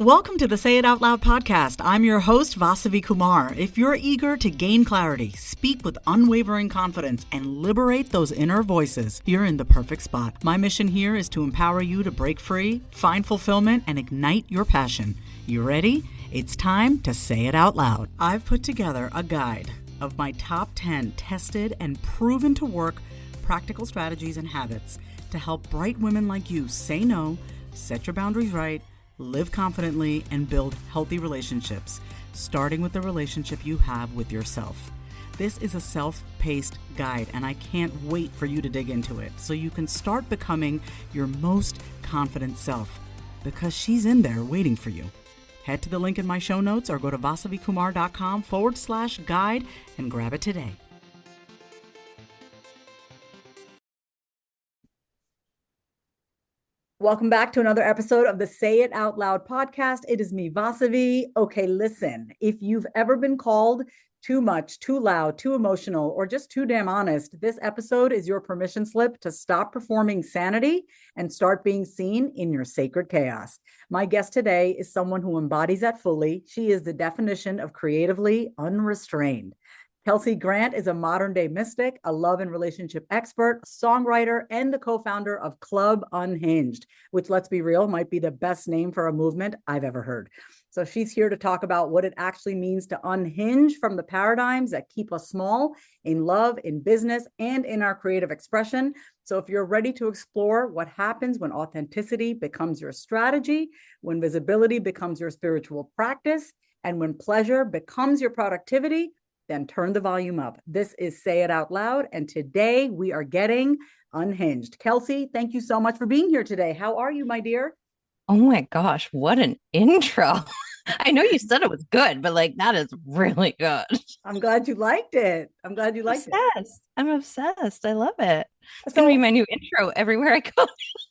Welcome to the Say It Out Loud podcast. I'm your host, Vasavi Kumar. If you're eager to gain clarity, speak with unwavering confidence, and liberate those inner voices, you're in the perfect spot. My mission here is to empower you to break free, find fulfillment, and ignite your passion. You ready? It's time to say it out loud. I've put together a guide of my top 10 tested and proven to work practical strategies and habits to help bright women like you say no, set your boundaries right, live confidently, and build healthy relationships, starting with the relationship you have with yourself. This is a self-paced guide, and I can't wait for you to dig into it so you can start becoming your most confident self, because she's in there waiting for you. Head to the link in my show notes or go to vasavikumar.com/guide and grab it today. Welcome back to another episode of the Say It Out Loud podcast. It is me, Vasavi. Okay, listen, if you've ever been called too much, too loud, too emotional, or just too damn honest, this episode is your permission slip to stop performing sanity and start being seen in your sacred chaos. My guest today is someone who embodies that fully. She is the definition of creatively unrestrained. Kelsey Grant is a modern-day mystic, a love and relationship expert, songwriter, and the co-founder of Club Unhinged, which, let's be real, might be the best name for a movement I've ever heard. So she's here to talk about what it actually means to unhinge from the paradigms that keep us small in love, in business, and in our creative expression. So if you're ready to explore what happens when authenticity becomes your strategy, when visibility becomes your spiritual practice, and when pleasure becomes your productivity, then turn the volume up. This is Say It Out Loud, and today we are getting unhinged. Kelsey, thank you so much for being here today. How are you, my dear? Oh my gosh, what an intro. I know you said it was good, but that is really good. I'm glad you liked it. I'm glad you liked it. Obsessed. I'm obsessed. I love it. It's going to be So, my new intro everywhere I go.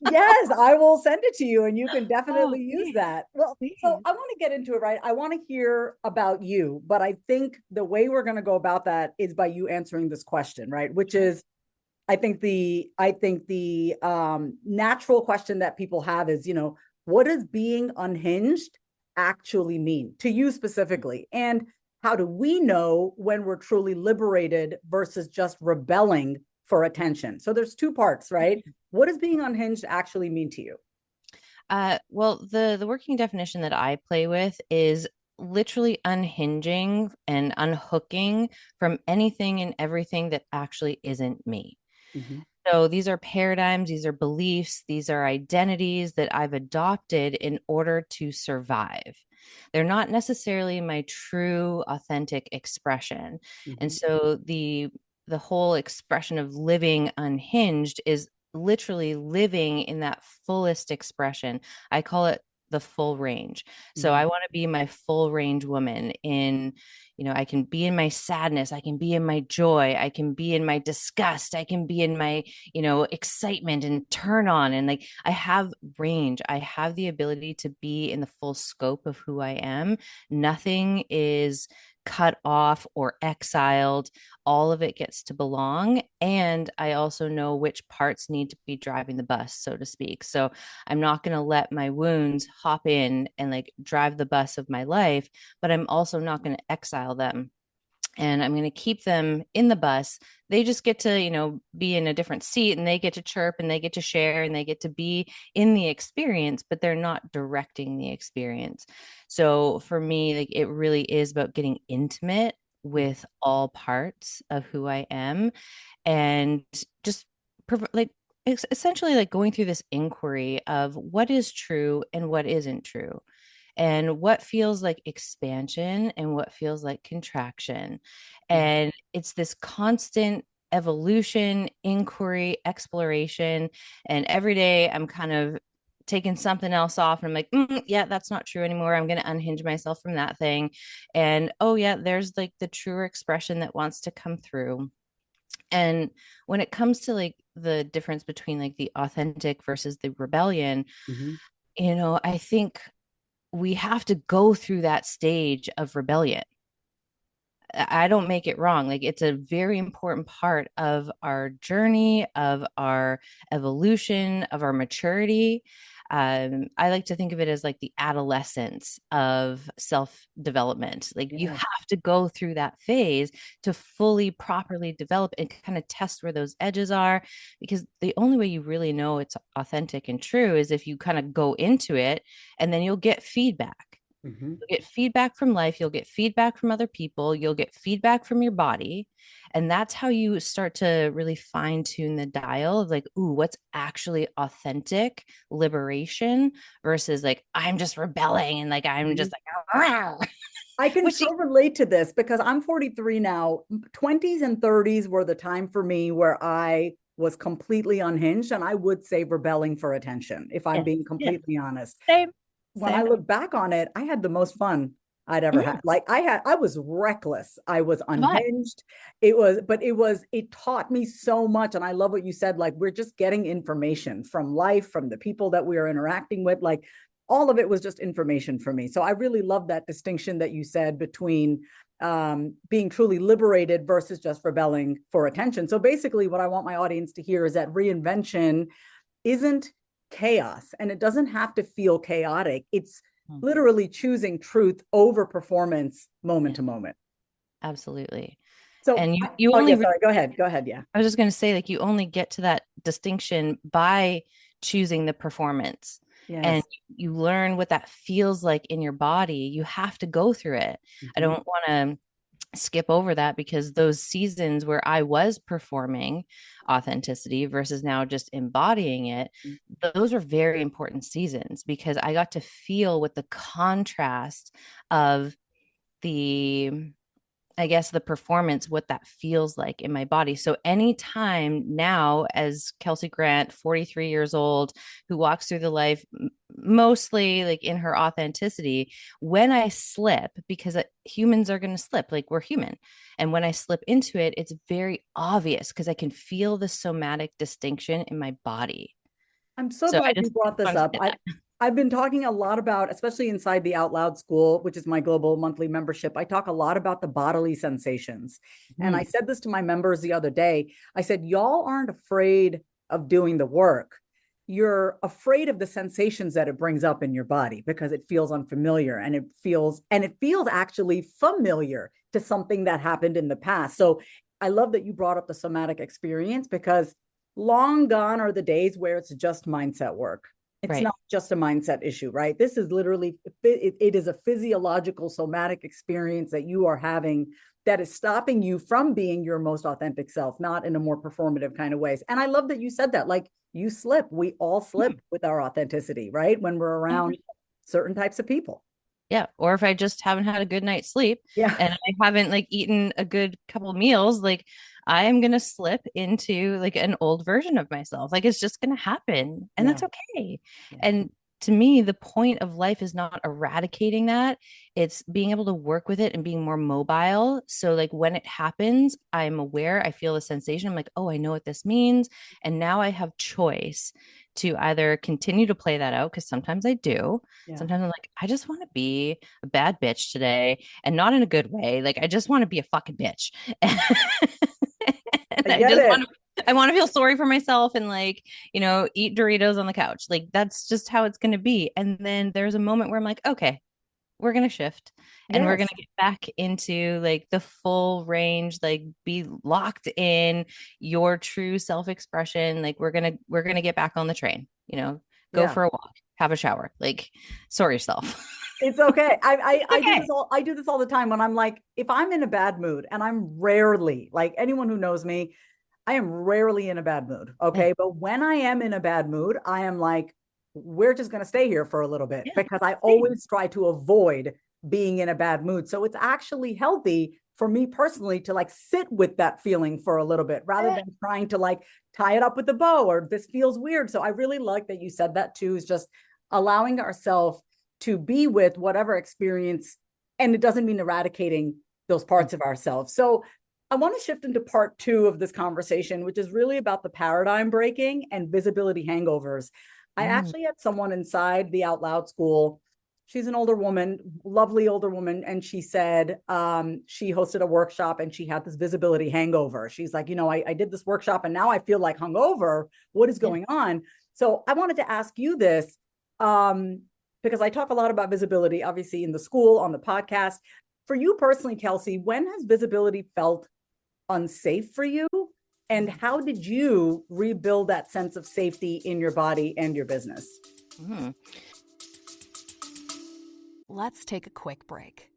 yes, I will send it to you and you can Oh, definitely use please, that. Well, so please. I want to get into it, right? I want to hear about you, but I think the way we're going to go about that is by you answering this question, right? Which Sure. is, I think the natural question that people have is, what does being unhinged actually mean to you specifically? And how do we know when we're truly liberated versus just rebelling for attention? So there's two parts, right? What does being unhinged actually mean to you? Well, the working definition that I play with is literally unhinging and unhooking from anything and everything that actually isn't me. Mhm. So these are paradigms, these are beliefs, these are identities that I've adopted in order to survive. They're not necessarily my true authentic expression. And Mhm. so the whole expression of living unhinged is literally living in that fullest expression. I call it the full range. So Mhm. I want to be my full range woman in, I can be in my sadness, I can be in my joy, I can be in my disgust, I can be in my, excitement and turn on. And I have range, I have the ability to be in the full scope of who I am. Nothing is cut off or exiled. All of it gets to belong. And I also know which parts need to be driving the bus, so to speak. So I'm not going to let my wounds hop in and drive the bus of my life, but I'm also not going to exile them. And I'm going to keep them in the bus. They just get to, be in a different seat, and they get to chirp and they get to share and they get to be in the experience, but they're not directing the experience. So for me, it really is about getting intimate with all parts of who I am, and just essentially going through this inquiry of what is true and what isn't true, and what feels like expansion and what feels like contraction. Mhm. And it's this constant evolution, inquiry, exploration. And every day I'm kind of taking something else off, and I'm like, yeah, that's not true anymore. I'm going to unhinge myself from that thing. And oh, yeah, there's the truer expression that wants to come through. And when it comes to the difference between the authentic versus the rebellion, Mhm. I think we have to go through that stage of rebellion. I don't make it wrong. It's a very important part of our journey, of our evolution, of our maturity. I like to think of it as like the adolescence of self development. Like you Yes. have to go through that phase to fully properly develop and kind of test where those edges are, because the only way you really know it's authentic and true is if you kind of go into it, and then you'll get feedback. Mm-hmm. You'll get feedback from life, you'll get feedback from other people, you'll get feedback from your body. And that's how you start to really fine tune the dial of like, ooh, what's actually authentic liberation versus like, I'm just rebelling and like, I'm just like, I can which, so relate to this because I'm 43 now. 20s and 30s were the time for me where I was completely unhinged, and I would say rebelling for attention, if I'm yeah, being yeah, completely honest. same, When I same. look back on it, I had the most fun I'd ever had. Mhm. Like I was reckless. I was But unhinged. It taught me so much. And I love what you said. Like, we're just getting information from life, from the people that we are interacting with. Like, all of it was just information for me. So I really love that distinction that you said between being truly liberated versus just rebelling for attention. So basically, what I want my audience to hear is that reinvention isn't chaos, and it doesn't have to feel chaotic. It's Mhm. literally choosing truth over performance moment Yeah, to moment. absolutely. So, And you oh yeah, only sorry, go ahead. Go ahead. Yeah. I was just going to say, like, you only get to that distinction by choosing the performance. And Yes. you learn what that feels like in your body. You have to go through it. I Mm-hmm. don't want to skip over that because those seasons where I was performing authenticity versus now just embodying it, those were very important seasons because I got to feel what the contrast of the I guess the performance, what that feels like in my body. So anytime now, as Kelsey Grant, 43 years old, who walks through the life mostly like in her authenticity, when I slip, because humans are going to slip, like we're human. And when I slip into it, it's very obvious because I can feel the somatic distinction in my body. I'm so So I glad you just brought this want to up. say that. I've been talking a lot about, especially inside the Out Loud School, which is my global monthly membership. I talk a lot about the bodily sensations. And I Mm, said this to my members the other day. I said, y'all aren't afraid of doing the work. You're afraid of the sensations that it brings up in your body because it feels unfamiliar, and it feels actually familiar to something that happened in the past. So I love that you brought up the somatic experience, because long gone are the days where it's just mindset work. It's right. not just a mindset issue, right? This is literally, it is a physiological, somatic experience that you are having that is stopping you from being your most authentic self, not in a more performative kind of ways. And I love that you said that. Like, you slip, we all slip with our authenticity, right? When we're around certain types of people. Yeah. Or if I just haven't had a good night's sleep Yeah. and I haven't like eaten a good couple meals, like I am going to slip into like an old version of myself. Like it's just going to happen. And Yeah. that's okay. Yeah. And to me, the point of life is not eradicating that. It's being able to work with it and being more mobile. So, like, when it happens, I'm aware, I feel a sensation. I'm like, oh, I know what this means. And now I have choice to either continue to play that out because sometimes I do. Yeah. Sometimes I'm like, I just want to be a bad bitch today and not in a good way. Like, I just want to be a fucking bitch. And I I get just it. I want to feel sorry for myself and like, eat Doritos on the couch. Like, that's just how it's going to be. And then there's a moment where I'm like, okay, we're going to shift and we're going Yes. to get back into like the full range, like be locked in your true self-expression. Like we're going to get back on the train, go Yeah. for a walk, have a shower, like sort yourself. It's okay. I do this Okay. all the time when I'm like, if I'm in a bad mood, and I'm rarely, like, anyone who knows me, I am rarely in a bad mood. Yeah. Okay. But when I am in a bad mood, I am like, we're just going to stay here for a little bit, Yeah. because I Same. always try to avoid being in a bad mood. So it's actually healthy for me personally to like sit with that feeling for a little bit rather than trying to like tie it up with a bow, or this feels weird. So I really like that you said that too, is just allowing ourselves to be with whatever experience. And it doesn't mean eradicating those parts of ourselves. So I want to shift into part two of this conversation, which is really about the paradigm breaking and visibility hangovers. I Mm. actually had someone inside the Out Loud School. She's an older woman, lovely older woman. And she said she hosted a workshop and she had this visibility hangover. She's like, I did this workshop and now I feel like hungover. What is Yeah. going on? So I wanted to ask you this. um, because I talk a lot about visibility, obviously in the school, on the podcast. For you personally, Kelsey, when has visibility felt unsafe for you? And how did you rebuild that sense of safety in your body and your business? Mm. Let's take a quick break.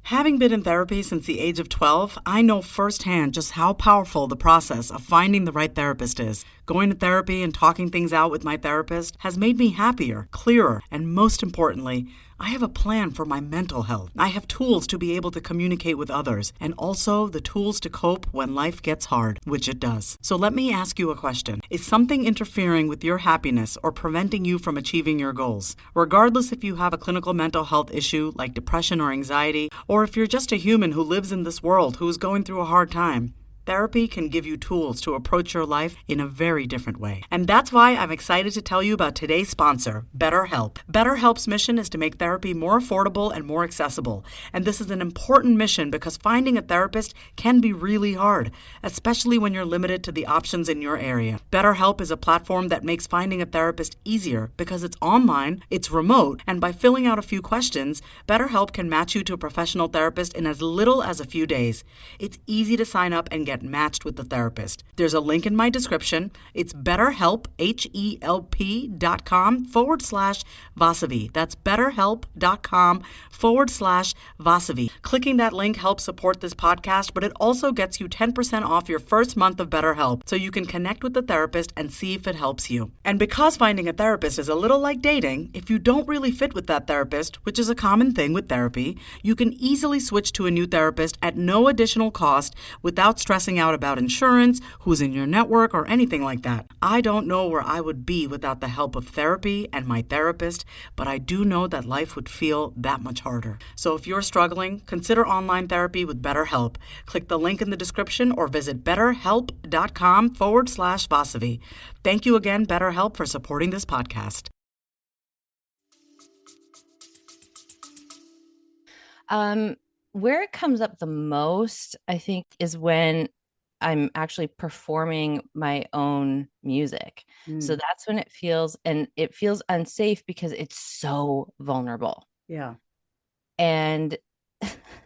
Having been in therapy since the age of 12, I know firsthand just how powerful the process of finding the right therapist is. Going to therapy and talking things out with my therapist has made me happier, clearer, and most importantly, I have a plan for my mental health. I have tools to be able to communicate with others, and also the tools to cope when life gets hard, which it does. So let me ask you a question. Is something interfering with your happiness or preventing you from achieving your goals? Regardless if you have a clinical mental health issue like depression or anxiety, or if you're just a human who lives in this world who is going through a hard time, therapy can give you tools to approach your life in a very different way. And that's why I'm excited to tell you about today's sponsor, BetterHelp. BetterHelp's mission is to make therapy more affordable and more accessible. And this is an important mission because finding a therapist can be really hard, especially when you're limited to the options in your area. BetterHelp is a platform that makes finding a therapist easier because it's online, it's remote, and by filling out a few questions, BetterHelp can match you to a professional therapist in as little as a few days. It's easy to sign up and get matched with the therapist. There's a link in my description. It's betterhelp, HELP.com/Vasavi. That's betterhelp.com/Vasavi. Clicking that link helps support this podcast, but it also gets you 10% off your first month of BetterHelp, so you can connect with the therapist and see if it helps you. And because finding a therapist is a little like dating, if you don't really fit with that therapist, which is a common thing with therapy, you can easily switch to a new therapist at no additional cost without stressing out about insurance, who's in your network, or anything like that. I don't know where I would be without the help of therapy and my therapist, but I do know that life would feel that much harder. So if you're struggling, consider online therapy with BetterHelp. Click the link in the description or visit betterhelp.com/Vasavi. Thank you again, BetterHelp, for supporting this podcast. Where it comes up the most, I think, is when I'm actually performing my own music. So Mm, that's when it feels unsafe because it's so vulnerable. yeah. And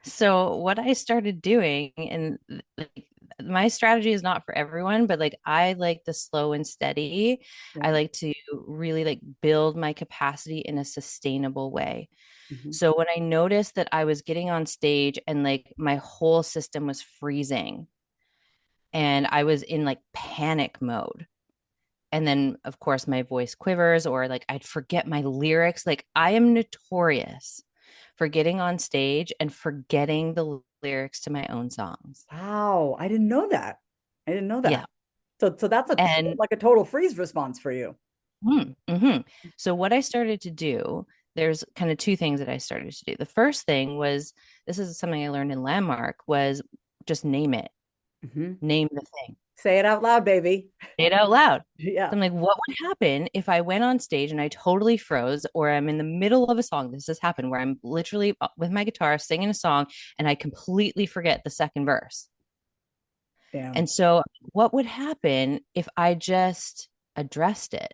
so what I started doing, and like, my strategy is not for everyone, but like I like the slow and steady. I Yeah. like to really like build my capacity in a sustainable way. Mhm. So when I noticed that I was getting on stage and like my whole system was freezing and I was in like panic mode. And then, of course, my voice quivers or like I'd forget my lyrics. Like I am notorious for getting on stage and forgetting the lyrics to my own songs. Wow. I didn't know that. I didn't know Yeah. that. So that's And like a total freeze response for you. so what I started to do, there's kind of two things that I started to do. The first thing was this is something I learned in Landmark was just name it, Mhm. name the thing. Say it out loud, baby. Say it out loud. Yeah. So I'm like, what would happen if I went on stage and I totally froze, or I'm in the middle of a song? This has happened where I'm literally with my guitar singing a song and I completely forget the second verse. Damn. And so, what would happen if I just addressed it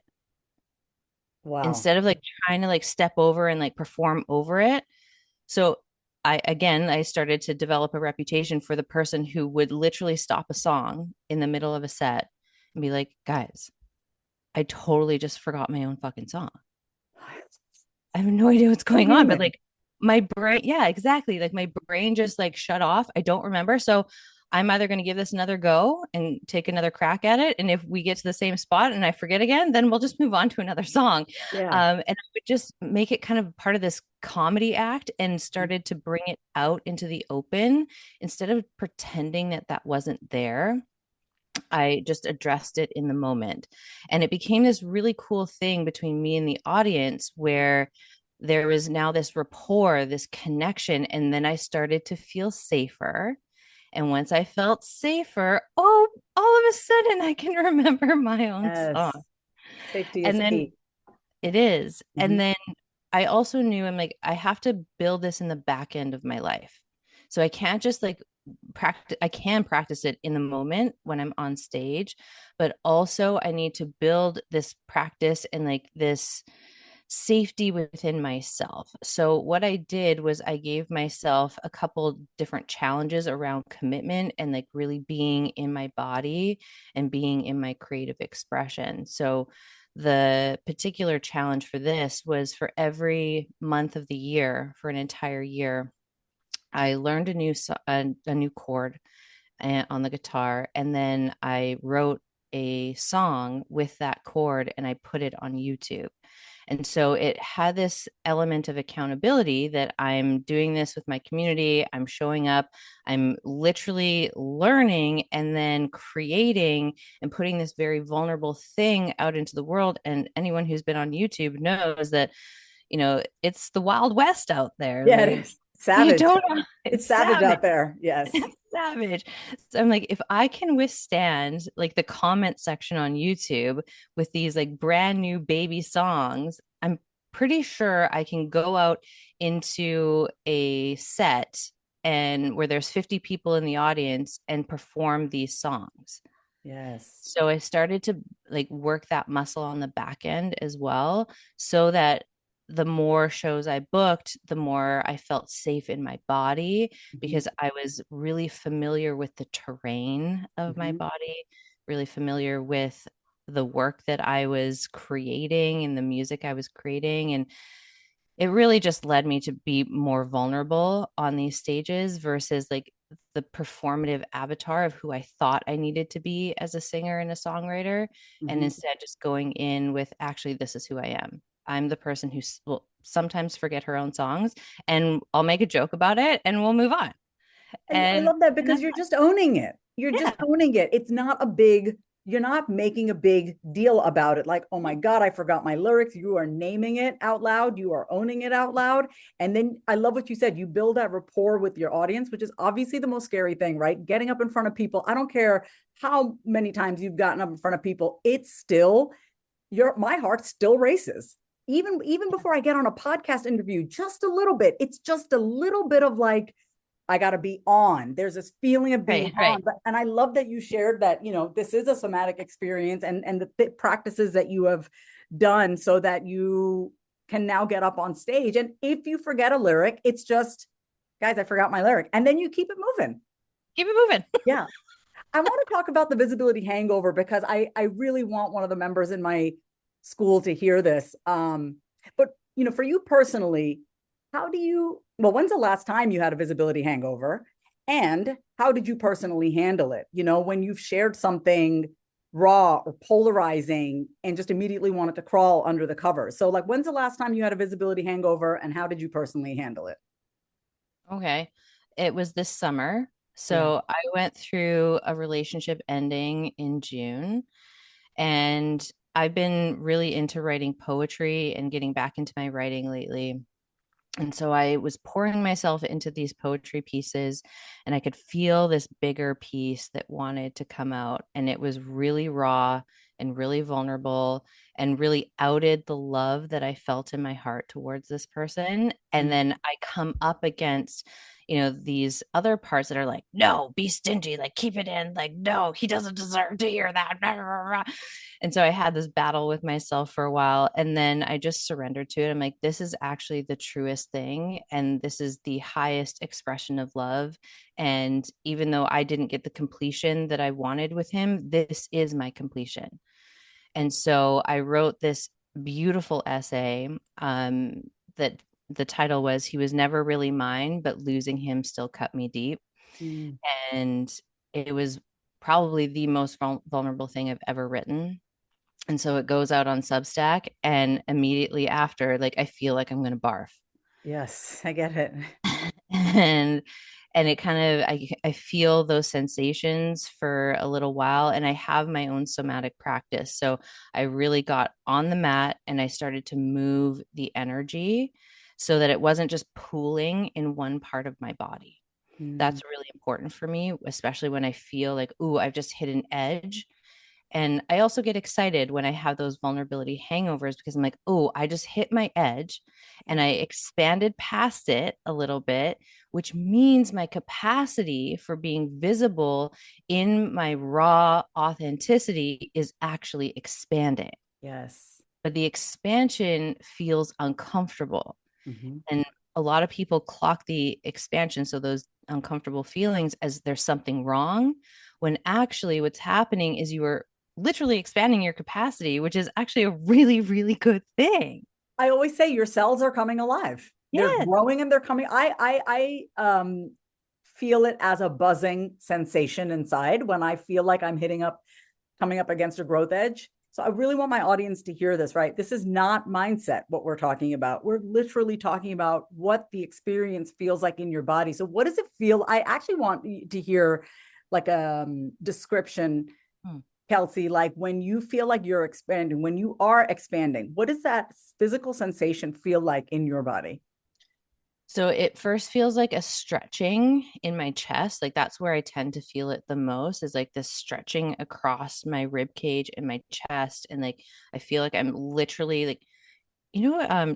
Wow. instead of like trying to like step over and like perform over it? So, I started to develop a reputation for the person who would literally stop a song in the middle of a set and be like, guys, I totally just forgot my own fucking song. I have no idea what's So going on, but human. like my brain, yeah, exactly. Like my brain just like shut off. I don't remember. So I'm either going to give this another go and take another crack at it. And if we get to the same spot and I forget again, then we'll just move on to another song. Yeah. And I would just make it kind of part of this comedy act and started to bring it out into the open instead of pretending that that wasn't there. I just addressed it in the moment. And it became this really cool thing between me and the audience where there was now this rapport, this connection. And then I started to feel safer. And once I felt safer, oh, all of a sudden I can remember my own Yes. song. Safety is And then key. it is. Mhm. And then I also knew I'm like, I have to build this in the back end of my life. So I can't just like practice, I can practice it in the moment when I'm on stage, but also I need to build this practice and like this. safety within myself. So what I did was I gave myself a couple different challenges around commitment and like really being in my body and being in my creative expression. So the particular challenge for this was for every month of the year, for an entire year, I learned a new chord on the guitar, and then I wrote a song with that chord and I put it on YouTube. And so it had this element of accountability that I'm doing this with my community. I'm showing up, I'm literally learning and then creating and putting this very vulnerable thing out into the world. And anyone who's been on YouTube knows that, it's the Wild West out there. Yeah, it Like, is you savage. don't, It's it's savage savage. out there. Yes. It's savage. So I'm like, if I can withstand like the comment section on YouTube with these like brand new baby songs, I'm pretty sure I can go out into a set and where there's 50 people in the audience and perform these songs. Yes. So I started to like work that muscle on the back end as well, so that the more shows I booked, the more I felt safe in my body Mhm. because I was really familiar with the terrain of my Mhm. body, really familiar with the work that I was creating and the music I was creating. And it really just led me to be more vulnerable on these stages versus like the performative avatar of who I thought I needed to be as a singer and a songwriter. And Mhm. instead, just going in with actually, this is who I am. I'm the person who will sometimes forget her own songs, and I'll make a joke about it and we'll move on. And I And, love that and because that's you're just owning it. You're just yeah, owning it. It's not a big, you're not making a big deal about it. Like, oh my God, I forgot my lyrics. You are naming it out loud. You are owning it out loud. And then I love what you said. You build that rapport with your audience, which is obviously the most scary thing, right? Getting up in front of people. I don't care how many times you've gotten up in front of people. It's still my heart still races. Even before I get on a podcast interview, just a little bit. It's just a little bit of like, I got to be on. There's this feeling of being right, right. on. And I love that you shared that, this is a somatic experience and the practices that you have done so that you can now get up on stage. And if you forget a lyric, it's just, guys, I forgot my lyric. And then you keep it moving. Keep it moving. Yeah. I want to talk about the visibility hangover because I really want one of the members in my school to hear this. But for you personally, when's the last time you had a visibility hangover? And how did you personally handle it? When you've shared something raw or polarizing and just immediately wanted to crawl under the covers. So like, when's the last time you had a visibility hangover and how did you personally handle it? Okay. It was this summer. Yeah. So I went through a relationship ending in June, and I've been really into writing poetry and getting back into my writing lately. And so I was pouring myself into these poetry pieces, and I could feel this bigger piece that wanted to come out. And it was really raw and really vulnerable and really outed the love that I felt in my heart towards this person. And Mm. then I come up against, these other parts that are like, no, be stingy, like keep it in, like, no, he doesn't deserve to hear that. And so I had this battle with myself for a while. And then I just surrendered to it. I'm like, this is actually the truest thing. And this is the highest expression of love. And even though I didn't get the completion that I wanted with him, this is my completion. And so I wrote this beautiful essay that the title was He Was Never Really Mine, but Losing Him Still Cut Me Deep. Mm. And it was probably the most vulnerable thing I've ever written. And so it goes out on Substack, and immediately after, like, I feel like I'm going to barf. Yes, I get it. and and it kind of, I feel those sensations for a little while, and I have my own somatic practice. So I really got on the mat and I started to move the energy so that it wasn't just pooling in one part of my body. Mm. That's really important for me, especially when I feel like, ooh, I've just hit an edge. And I also get excited when I have those vulnerability hangovers because I'm like, oh, I just hit my edge and I expanded past it a little bit, which means my capacity for being visible in my raw authenticity is actually expanding. Yes. but the expansion feels uncomfortable. Mm-hmm. And a lot of people clock the expansion, so those uncomfortable feelings, as there's something wrong, when actually what's happening is you are literally expanding your capacity, which is actually a really, really good thing. I always say your cells are coming alive. They're Yes. growing and they're coming. I feel it as a buzzing sensation inside when I feel like I'm coming up against a growth edge. So I really want my audience to hear this, right? This is not mindset, what we're talking about. We're literally talking about what the experience feels like in your body. So what does it feel? I actually want to hear like a description, Hmm. Kelsey, like when you feel like you're expanding, when you are expanding, what does that physical sensation feel like in your body? So it first feels like a stretching in my chest. Like that's where I tend to feel it the most, is like this stretching across my rib cage and my chest. And like I feel like I'm literally like,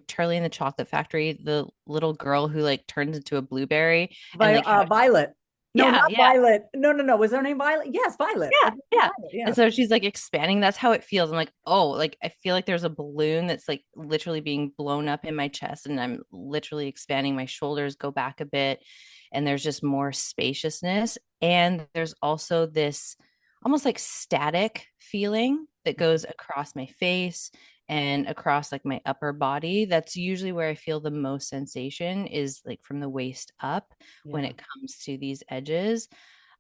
Charlie and the Chocolate Factory, the little girl who like turns into a blueberry and like how Violet. No, yeah, not yeah. Violet. No, no, no. Was her name Violet? Yes, Violet. I Yeah, think yeah. Violet. And Yes. so she's like expanding. That's how it feels. I'm like, oh, like I feel like there's a balloon that's like literally being blown up in my chest, and I'm literally expanding. My shoulders go back a bit, and there's just more spaciousness. And there's also this almost like static feeling that goes across my face and across like my upper body. That's usually where I feel the most sensation, is like from the waist up when Yeah. it comes to these edges.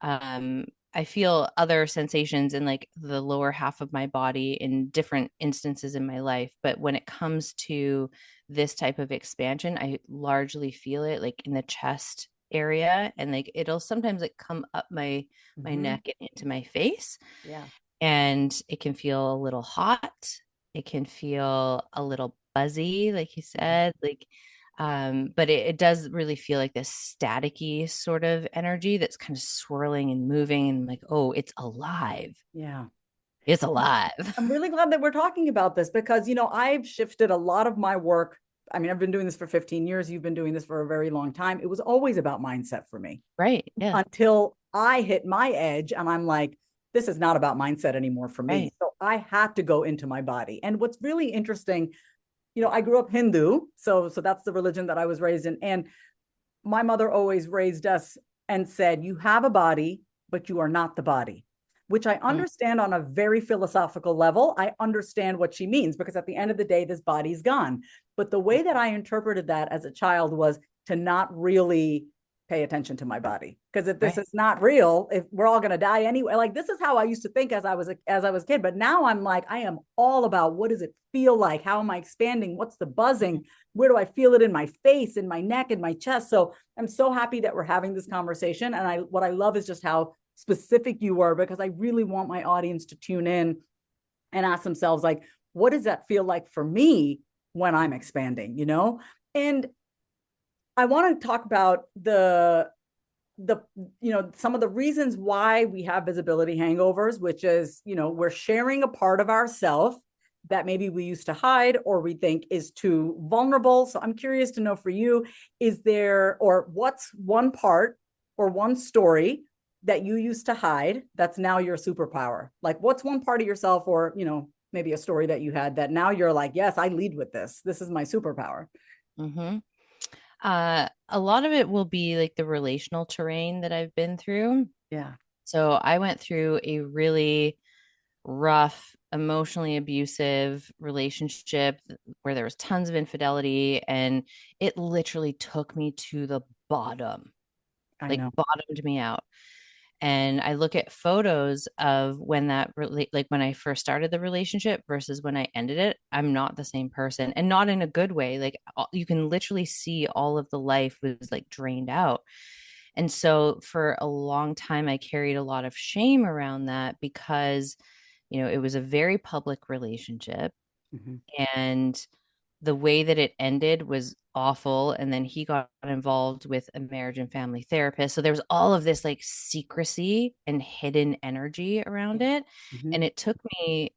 um I feel other sensations in like the lower half of my body in different instances in my life, but when it comes to this type of expansion, I largely feel it like in the chest area, and like it'll sometimes like come up my Mm-hmm. neck and into my face, Yeah. and it can feel a little hot. It can feel a little buzzy, like you said, like but it does really feel like this staticky sort of energy that's kind of swirling and moving, and like, oh, it's alive. Yeah. It's alive. I'm really glad that we're talking about this because, I've shifted a lot of my work. I mean, I've been doing this for 15 years. You've been doing this for a very long time. It was always about mindset for me Right. Yeah. until I hit my edge and I'm like, this is not about mindset anymore for me. Right. So I had to go into my body. And what's really interesting, I grew up Hindu. So that's the religion that I was raised in. And my mother always raised us and said, you have a body, but you are not the body, which I Mm. understand on a very philosophical level. I understand what she means because at the end of the day, this body's gone. But the way that I interpreted that as a child was to not really pay attention to my body. Because if this Right. is not real, if we're all going to die anyway, like this is how I used to think as I was a kid. But now I'm like, I am all about what does it feel like? How am I expanding? What's the buzzing? Where do I feel it in my face, in my neck, in my chest? So I'm so happy that we're having this conversation. And what I love is just how specific you were, because I really want my audience to tune in and ask themselves, like, what does that feel like for me when I'm expanding, And I want to talk about some of the reasons why we have visibility hangovers, which is, we're sharing a part of ourself that maybe we used to hide or we think is too vulnerable. So I'm curious to know for you, what's one part or one story that you used to hide that's now your superpower? Like what's one part of yourself, or, maybe a story that you had that now you're like, yes, I lead with this. This is my superpower. Mm-hmm. A lot of it will be like the relational terrain that I've been through. Yeah. So I went through a really rough, emotionally abusive relationship where there was tons of infidelity, and it literally took me to the bottom, I like know. bottomed me out. And I look at photos of when like when I first started the relationship versus when I ended it, I'm not the same person, and not in a good way. Like you can literally see all of the life was like drained out. And so for a long time, I carried a lot of shame around that because, it was a very public relationship, Mm-hmm. and the way that it ended was awful. And then he got involved with a marriage and family therapist. So there was all of this like secrecy and hidden energy around it. Mm-hmm. And it took me,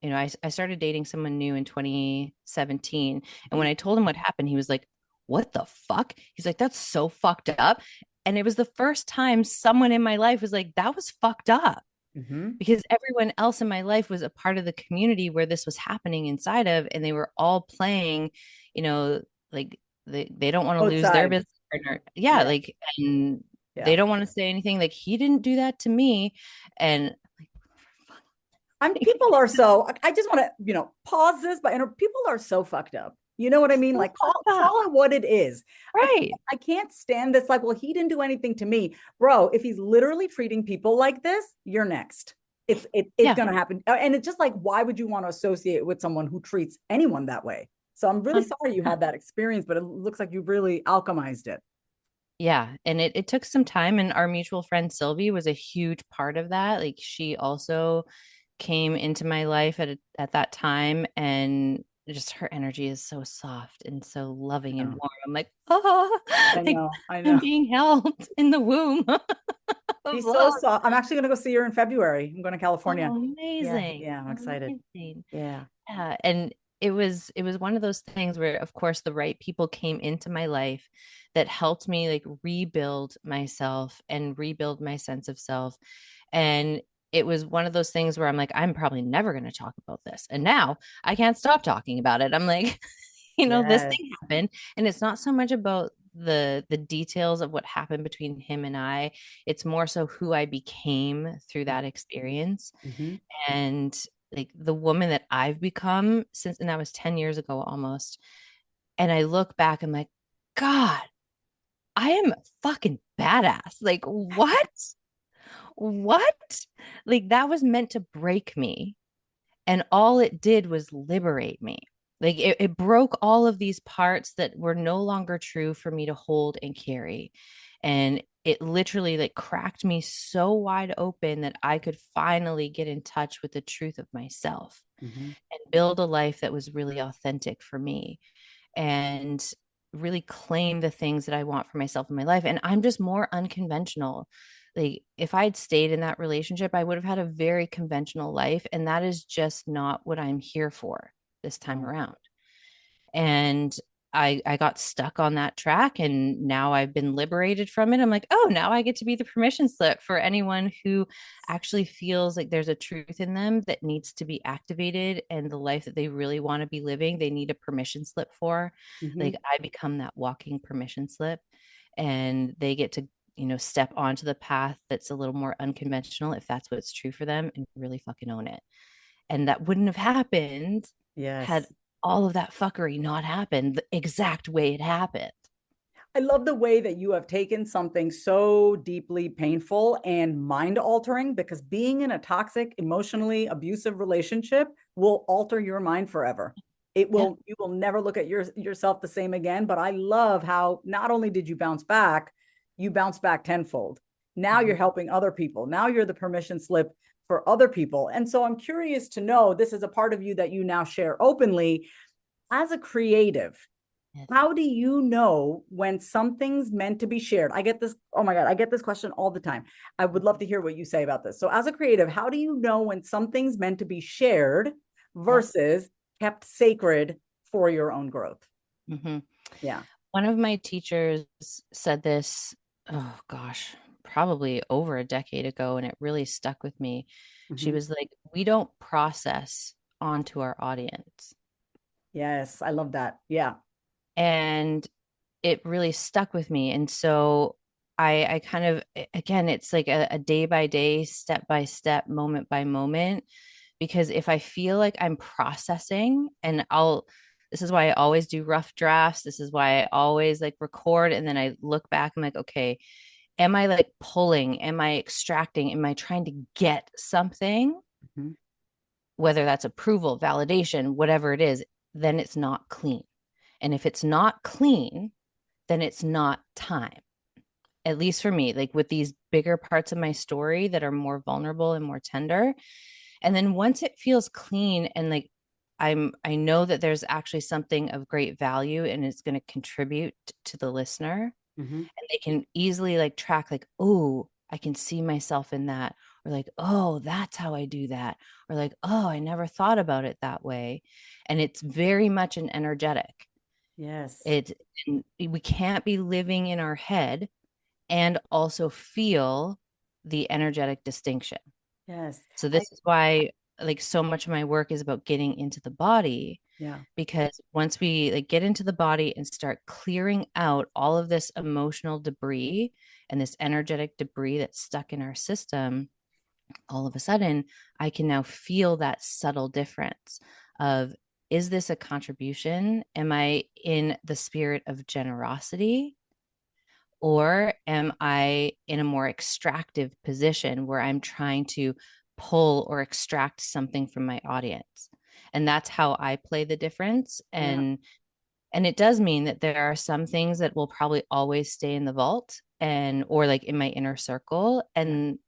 I started dating someone new in 2017. And when I told him what happened, he was like, what the fuck? He's like, that's so fucked up. And it was the first time someone in my life was like, that was fucked up. Mm-hmm. because everyone else in my life was a part of the community where this was happening inside of, and they were all playing, you know, like they don't want to Both lose their sides. business partner. Yeah, Yeah. like, and they Yeah. don't want to say anything like he didn't do that to me. And I'm people are so I just want to, pause this, but people are so fucked up. You know what I mean? so Like fucked up. call it what it is. I can't, Right. I can't stand this. Like, well, he didn't do anything to me. Bro, if he's literally treating people like this, you're next. It's Yeah. gonna happen. And it's just like, why would you want to associate with someone who treats anyone that way? So I'm really sorry you had that experience, but it looks like you really alchemized it. Yeah. And it took some time. And our mutual friend Sylvie was a huge part of that. Like she also came into my life at that time, and just her energy is so soft and so loving and Oh, warm. I'm like, oh, I like know, I I'm know. being held in the womb of She's so love. soft. I'm actually gonna go see her in February. I'm going to California. Oh, Yeah, amazing. yeah, I'm excited. Amazing. Yeah. Yeah. And it was one of those things where of course the right people came into my life that helped me like rebuild myself and rebuild my sense of self. And it was one of those things where I'm like, I'm probably never going to talk about this. And now I can't stop talking about it. I'm like, this Yes. thing happened. And it's not so much about the details of what happened between him and I. It's more so who I became through that experience. Mm-hmm. And like the woman that I've become since, and that was 10 years ago almost. And I look back, I'm like, God, I am fucking badass. Like, what? What? Like, that was meant to break me. And all it did was liberate me. Like, it broke all of these parts that were no longer true for me to hold and carry. And it literally like cracked me so wide open that I could finally get in touch with the truth of myself Mm-hmm. and build a life that was really authentic for me, and really claim the things that I want for myself in my life. And I'm just more unconventional. Like if I'd stayed in that relationship, I would have had a very conventional life. And that is just not what I'm here for this time Right. around. And I got stuck on that track, and now I've been liberated from it. I'm like, oh, now I get to be the permission slip for anyone who actually feels like there's a truth in them that needs to be activated, and the life that they really want to be living, they need a permission slip for. Mm-hmm. Like I become that walking permission slip, and they get to, step onto the path that's a little more unconventional if that's what's true for them, and really fucking own it. And that wouldn't have happened had Yes. all of that fuckery not happened the exact way it happened. I love the way that you have taken something so deeply painful and mind altering, because being in a toxic, emotionally abusive relationship will alter your mind forever. Yeah. You will never look at yourself the same again. But I love how not only did you bounce back, you bounced back tenfold. Now you're Mhm. helping other people. Now you're the permission slip for other people. And so I'm curious to know, this is a part of you that you now share openly as a creative. Yes. How do you know when something's meant to be shared? I get this. Oh my God, I get this question all the time. I would love to hear what you say about this. So, as a creative, how do you know when something's meant to be shared Yeah. versus kept sacred for your own growth? Mm-hmm. Yeah. One of my teachers said this, oh gosh, probably over a decade ago, and it really stuck with me. She Mm-hmm. was like, we don't process onto our audience. Yes, I love that. Yeah. And it really stuck with me. And so I kind of, again, it's like a day by day, step by step, moment by moment. Because if I feel like I'm processing, this is why I always do rough drafts. This is why I always like record. And then I look back, I'm like, okay, am I like pulling? Am I extracting? Am I trying to get something? Mm-hmm. Whether that's approval, validation, whatever it is, then it's not clean. And if it's not clean, then it's not time. At least for me, like with these bigger parts of my story that are more vulnerable and more tender. And then once it feels clean and like I know that there's actually something of great value and it's going to contribute to the listener, Mm-hmm. and they can easily like track like, oh, I can see myself in that, or like, oh, that's how I do that, or like, oh, I never thought about it that way. And it's very much an energetic. Yes. It we can't be living in our head and also feel the energetic distinction. Yes. So I, this is why like so much of my work is about getting into the body, yeah. because once we like get into the body and start clearing out all of this emotional debris and this energetic debris that's stuck in our system, all of a sudden I can now feel that subtle difference of, is this a contribution? Am I in the spirit of generosity? Or am I in a more extractive position where I'm trying to pull or extract something from my audience? And that's how I play the difference. Yeah. And it does mean that there are some things that will probably always stay in the vault and or like in my inner circle. Yeah. And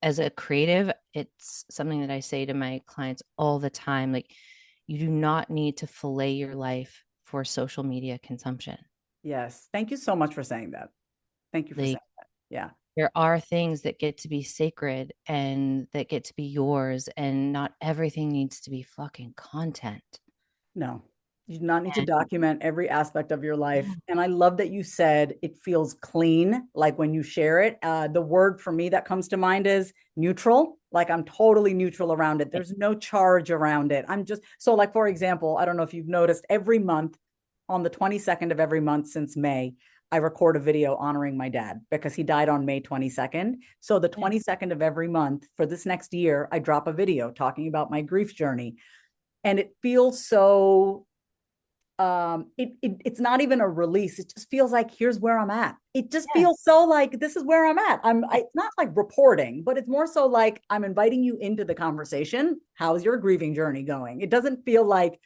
as a creative, it's something that I say to my clients all the time. Like, you do not need to fillet your life for social media consumption. Yes. Thank you so much for saying that. Thank you for saying Like, that. Yeah. there are things that get to be sacred and that get to be yours, and not everything needs to be fucking content. No, you do not need to And document every aspect of your life. yeah, And I love that you said it feels clean, like when you share it. The word for me that comes to mind is neutral. Like I'm totally neutral around it. There's no charge around it. I'm just so, like, for example, I don't know if you've noticed, every month on the 22nd of every month since May, I record a video honoring my dad because he died on May 22nd. So the 22nd of every month for this next year, I drop a video talking about my grief journey. And it feels so it's not even a release. It just feels like, here's where I'm at. It just yeah, feels so like, this is where I'm at. It's not like reporting, but it's more so like I'm inviting you into the conversation. How's your grieving journey going? It doesn't feel like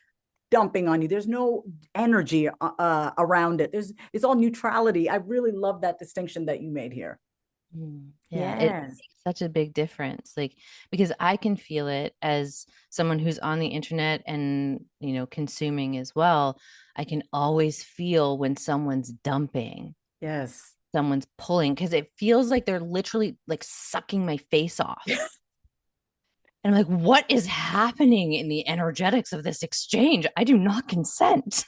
dumping on you. There's no energy around it. It's all neutrality. I really love that distinction that you made here. yeah, it Yes. makes such a big difference. Like, because I can feel it as someone who's on the internet and, consuming as well. I can always feel when someone's dumping, Yes. someone's pulling, because it feels like they're literally like sucking my face off. And I'm like, what is happening in the energetics of this exchange? I do not consent.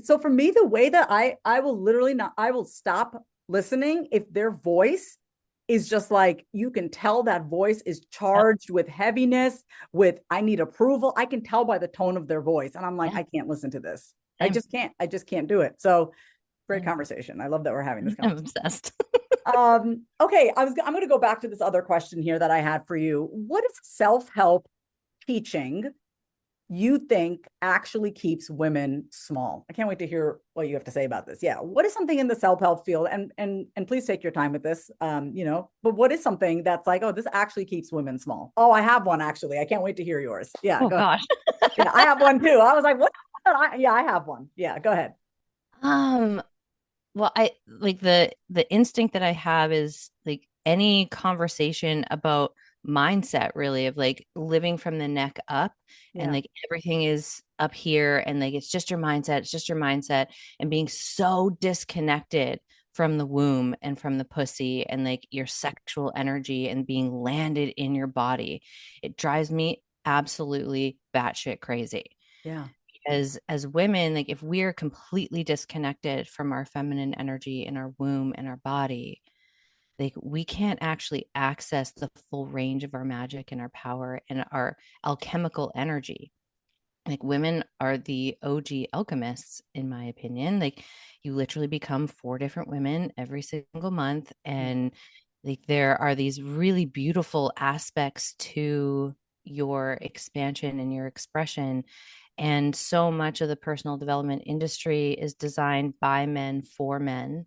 So for me, the way that I will literally not, I will stop listening if their voice is just like, you can tell that voice is Yep. charged with heaviness, with I need approval. I can tell by the tone of their voice. And I'm like, Yeah, I can't listen to this. I same, just can't. I just can't do it. So great same. conversation. I love that we're having this I'm conversation. obsessed. Okay, I'm going to go back to this other question here that I had for you. What is self-help teaching you think actually keeps women small? I can't wait to hear what you have to say about this. Yeah, what is something in the self-help field, and please take your time with this, but what is something that's like, oh, this actually keeps women small? Oh, I have one actually. I can't wait to hear yours. Yeah, Oh go ahead. gosh. Yeah, I have one too. I was like, what? Yeah, I have one. Yeah, go ahead. Um, well, I like the instinct that I have is like any conversation about mindset, really, of like living from the neck up, and Yeah. like everything is up here, and like it's just your mindset, and being so disconnected from the womb and from the pussy and like your sexual energy and being landed in your body. It drives me absolutely batshit crazy. Yeah. As women, like if we're completely disconnected from our feminine energy in our womb and our body, like we can't actually access the full range of our magic and our power and our alchemical energy. Like women are the OG alchemists, in my opinion. Like you literally become four different women every single month, and like there are these really beautiful aspects to your expansion and your expression. And so much of the personal development industry is designed by men for men.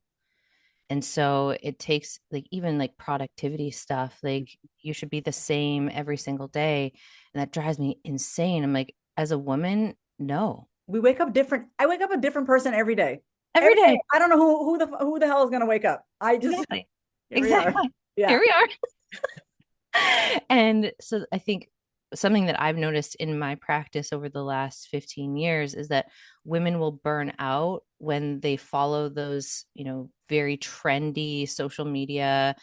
And so it takes like even like productivity stuff, like you should be the same every single day. And that drives me insane. I'm like, as a woman, no. We wake up different. I wake up a different person every day. Every Every day. day. I don't know who the hell is going to wake up. I just Exactly. here we are. Exactly. Yeah. Here we are. And so I think something that I've noticed in my practice over the last 15 years is that women will burn out when they follow those, very trendy social media,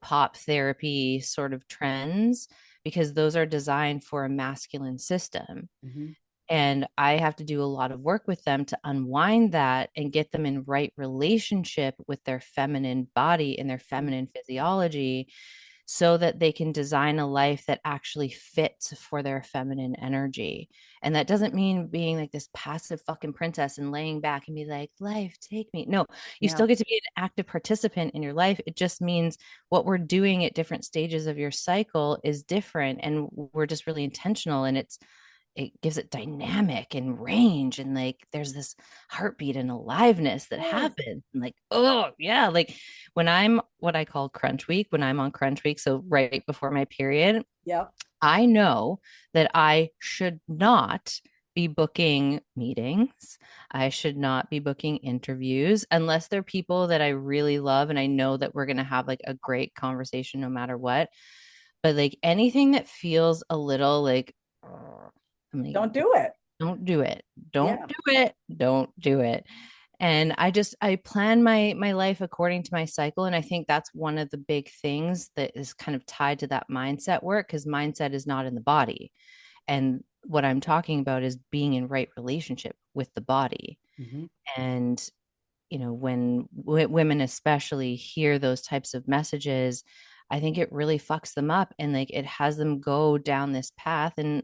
pop therapy sort of trends, because those are designed for a masculine system. Mm-hmm. And I have to do a lot of work with them to unwind that and get them in right relationship with their feminine body and their feminine physiology, so that they can design a life that actually fits for their feminine energy. And that doesn't mean being like this passive fucking princess and laying back and be like, life, take me. No, you Yeah. still get to be an active participant in your life. It just means what we're doing at different stages of your cycle is different. And we're just really intentional. And it gives it dynamic and range, and like there's this heartbeat and aliveness that Yes. happens, and like, oh yeah, like when I'm what I call crunch week, when I'm on crunch week, so right before my period, Yep. I know that I should not be booking meetings. I should not be booking interviews unless they're people that I really love and I know that we're going to have like a great conversation no matter what. But like anything that feels a little like, I'm like, Don't do it. don't do it. Yeah. Don't do it. Don't do it. And I plan my life according to my cycle. And I think that's one of the big things that is kind of tied to that mindset work, because mindset is not in the body. And what I'm talking about is being in right relationship with the body. Mhm. And when women especially hear those types of messages, I think it really fucks them up, and like it has them go down this path. And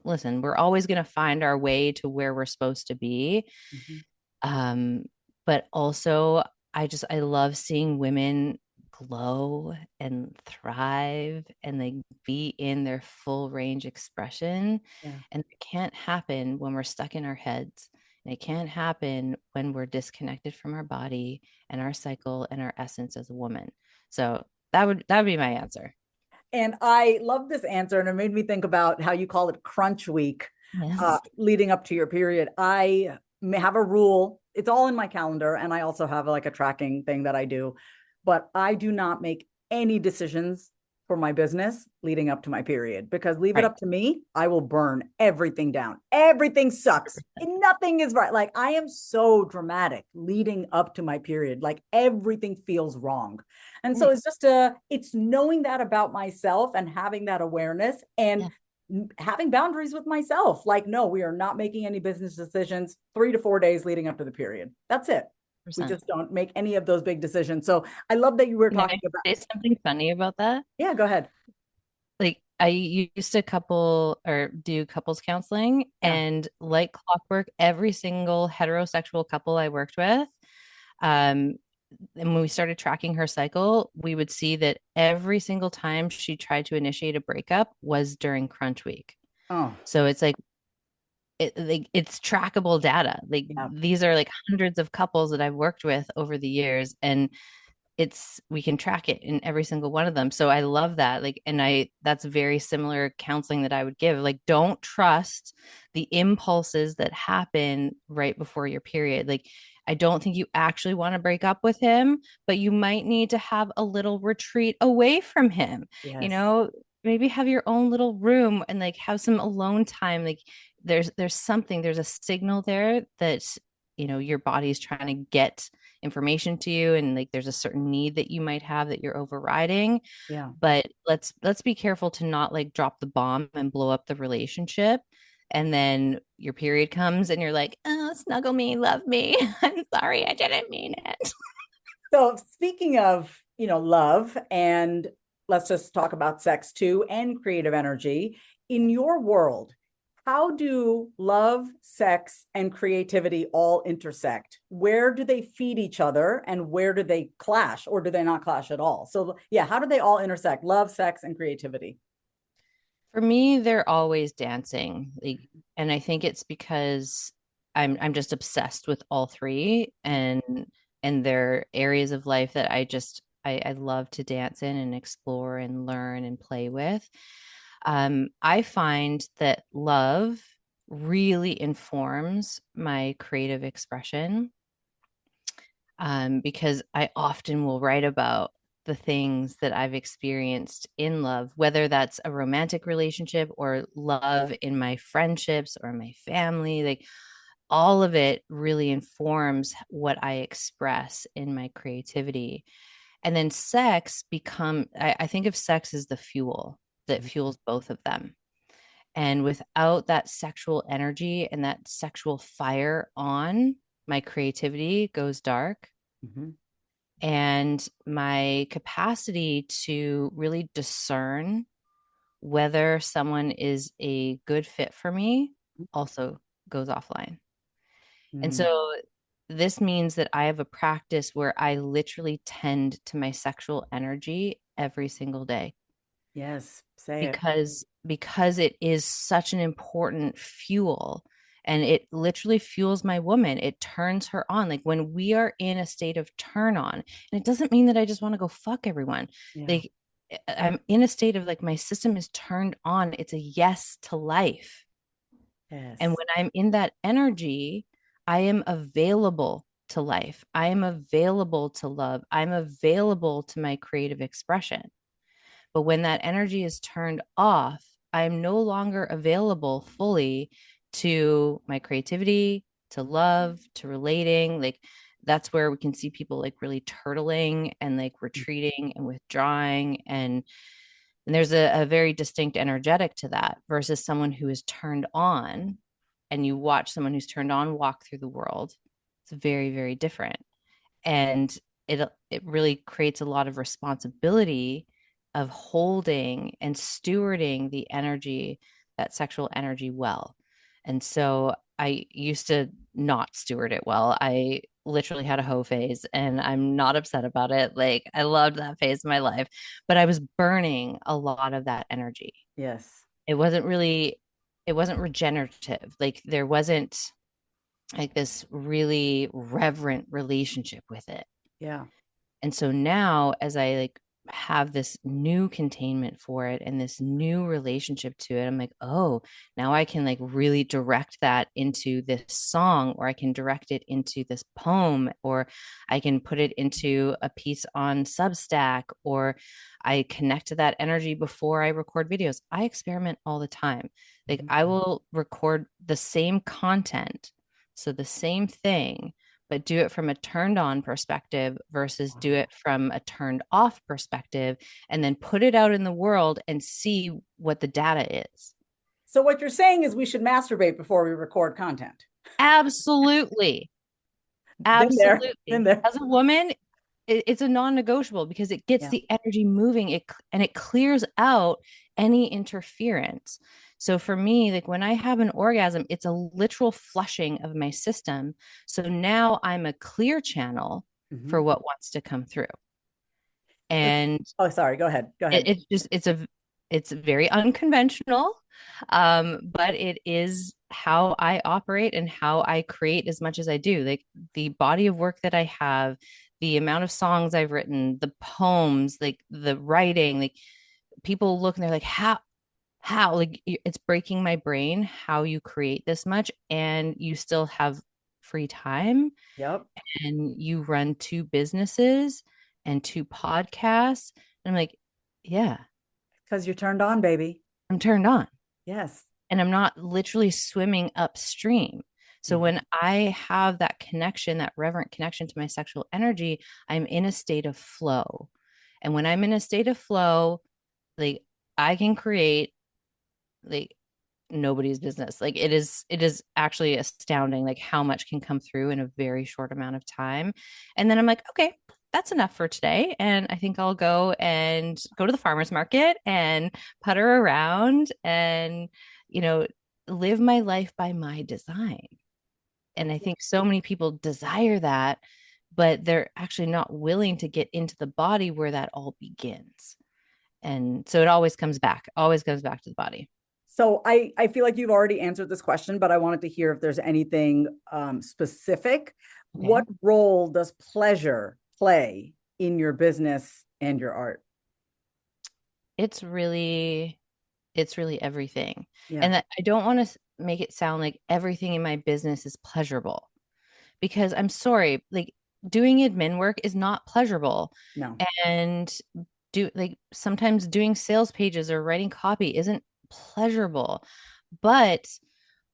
listen, we're always going to find our way to where we're supposed to be. Mhm. um but also I love seeing women glow and thrive and like be in their full range expression. Yeah. And it can't happen when we're stuck in our heads, and it can't happen when we're disconnected from our body and our cycle and our essence as a woman. So that would be my answer. And I love this answer. And it made me think about how you call it crunch week, Yes. leading up to your period. I have a rule. It's all in my calendar. And I also have like a tracking thing that I do. But I do not make any decisions for my business leading up to my period, because leave it Right. up to me, I will burn everything down. Everything sucks. And nothing is right. Like I am so dramatic leading up to my period. Like everything feels wrong. And so Right. it's just it's knowing that about myself and having that awareness and Yeah. having boundaries with myself. Like, no, we are not making any business decisions 3 to 4 days leading up to the period. That's it. We 100%. just don't make any of those big decisions. So I love that you were Can I talking about. say something funny about that? Yeah, go aheed. Like I used to couple or do couples counseling, Yeah. and like clockwork, every single heterosexual couple I worked with, um, and when we started tracking her cycle, we would see that every single time she tried to initiate a breakup was during crunch week. Oh, So it's like it's trackable data. Like yeah. these are like hundreds of couples that I've worked with over the years, and we can track it in every single one of them. So I love that. Like, and that's very similar counseling that I would give. Like, don't trust the impulses that happen right before your period. Like, I don't think you actually want to break up with him, but you might need to have a little retreat away from him. You Yes. know, maybe have your own little room and like have some alone time. Like, there's a signal there that your body's trying to get information to you, and like there's a certain need that you might have that you're overriding. Yeah. But let's be careful to not like drop the bomb and blow up the relationship, and then your period comes and you're like, oh, snuggle me, love me. I'm sorry, I didn't mean it. So speaking of, love, and let's just talk about sex too and creative energy in your world. How do love, sex, and creativity all intersect? Where do they feed each other and where do they clash, or do they not clash at all? So yeah, how do they all intersect? Love, sex, and creativity. For me, they're always dancing. Like, and I think it's because I'm just obsessed with all three, and they're areas of life that I love to dance in and explore and learn and play with. I find that love really informs my creative expression, because I often will write about the things that I've experienced in love, whether that's a romantic relationship or love in my friendships or my family. Like all of it really informs what I express in my creativity. And then I think of sex as the fuel that fuels both of them. And without that sexual energy and that sexual fire on, my creativity goes dark. Mhm. And my capacity to really discern whether someone is a good fit for me also goes offline. And Mm. so this means that I have a practice where I literally tend to my sexual energy every single day Yes, say it. because it is such an important fuel, and it literally fuels my woman. It turns her on. Like when we are in a state of turn on, and it doesn't mean that I just want to go fuck everyone. Yeah. Like I'm in a state of like my system is turned on. It's a yes to life. And Yes. when I'm in that energy, I am available to life. I am available to love. I'm available to my creative expression. But when that energy is turned off, I'm no longer available fully to my creativity, to love, to relating. Like that's where we can see people like really turtling and like retreating and withdrawing. And there's a very distinct energetic to that versus someone who is turned on, and you watch someone who's turned on walk through the world. It's very, very different. And it really creates a lot of responsibility of holding and stewarding the energy, that sexual energy, well. And so I used to not steward it well. I literally had a hoe phase, and I'm not upset about it. Like I loved that phase of my life, but I was burning a lot of that energy. Yes. It wasn't regenerative. Like there wasn't like this really reverent relationship with it. Yeah. And so now as I like have this new containment for it and this new relationship to it, I'm like, oh, now I can like really direct that into this song, or I can direct it into this poem, or I can put it into a piece on Substack, or I connect to that energy before I record videos. I experiment all the time. Like I will record the same content, so the same thing, but do it from a turned on perspective versus do it from a turned off perspective, and then put it out in the world and see what the data is. So what you're saying is we should masturbate before we record content. Absolutely. Been there. Been Absolutely. there. As a woman, it's a non-negotiable because it gets Yeah. the energy moving, and it clears out any interference. So for me, like when I have an orgasm, it's a literal flushing of my system. So now I'm a clear channel for Mhm. what wants to come through. And Oh, sorry. Go ahead. Go ahead. it's very unconventional, but it is how I operate and how I create as much as I do. Like the body of work that I have, the amount of songs I've written, the poems, like the writing, like people look and they're like, how, like it's breaking my brain how you create this much and you still have free time, Yep. and you run two businesses and two podcasts. And I'm like, yeah, Because you're turned on, baby. I'm turned on, Yes. and I'm not literally swimming upstream. So Mhm. when I have that connection, that reverent connection to my sexual energy, I'm in a state of flow. And when I'm in a state of flow, like I can create like nobody's business. Like it is actually astounding like how much can come through in a very short amount of time. And then I'm like, okay, that's enough for today. And I think I'll go to the farmer's market and putter around and, you know, live my life by my design. And I think so many people desire that, but they're actually not willing to get into the body where that all begins. And so it always comes back to the body. So I feel like you've already answered this question, but I wanted to hear if there's anything specific. Okay. What role does pleasure play in your business and your art? It's really it's really everything. Yeah. And that I don't want to make it sound like everything in my business is pleasurable, because I'm sorry, like doing admin work is not pleasurable. No. And do like sometimes doing sales pages or writing copy isn't pleasurable. But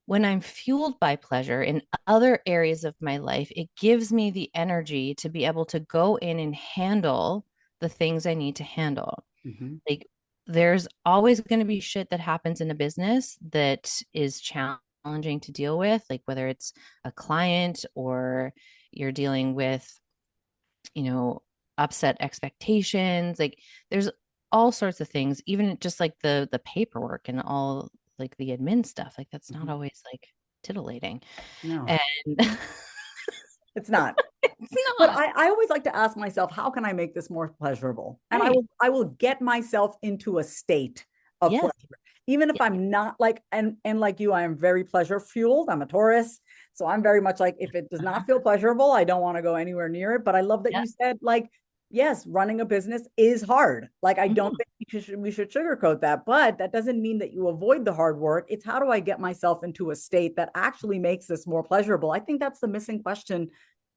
when I'm fueled by pleasure in other areas of my life, it gives me the energy to be able to go in and handle the things I need to handle. Mm-hmm. Like there's always going to be shit that happens in a business that is challenging to deal with, like whether it's a client or you're dealing with, you know, upset expectations. Like there's all sorts of things, even just like the paperwork and all like the admin stuff. Like that's not Mhm. always like titillating. No, And it's not. it's But not. I always like to ask myself, how can I make this more pleasurable? And Right. I will get myself into a state of Yes. pleasure. Even if Yeah. I'm not like, and like you, I am very pleasure fueled. I'm a Taurus. So I'm very much like, if it does not feel pleasurable, I don't want to go anywhere near it. But I love that Yeah. you said, like, yes, running a business is hard. Like, I don't Mhm. think we should sugarcoat that, but that doesn't mean that you avoid the hard work. It's how do I get myself into a state that actually makes this more pleasurable? I think that's the missing question,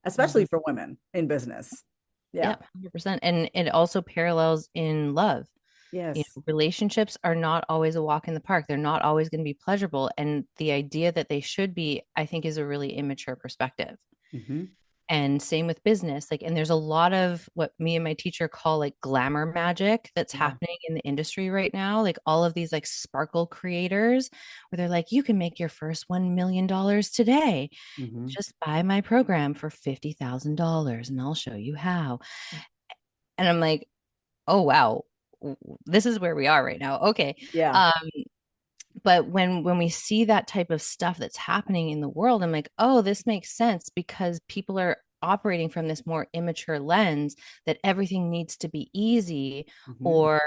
especially Mhm. for women in business. Yeah. Yep, 100%. And it also parallels in love. Yes. Relationships are not always a walk in the park. They're not always going to be pleasurable. And the idea that they should be, I think, is a really immature perspective. Mm-hmm. And same with business. Like, and there's a lot of what me and my teacher call like glamour magic that's Yeah. happening in the industry right now. Like all of these like sparkle creators where they're like, you can make your first $1 million today. Mm-hmm. Just buy my program for $50,000 and I'll show you how. And I'm like, oh wow, this is where we are right now. Okay. Yeah. Um, but when we see that type of stuff that's happening in the world, I'm like, oh, this makes sense because people are operating from this more immature lens that everything needs to be easy Mm-hmm. or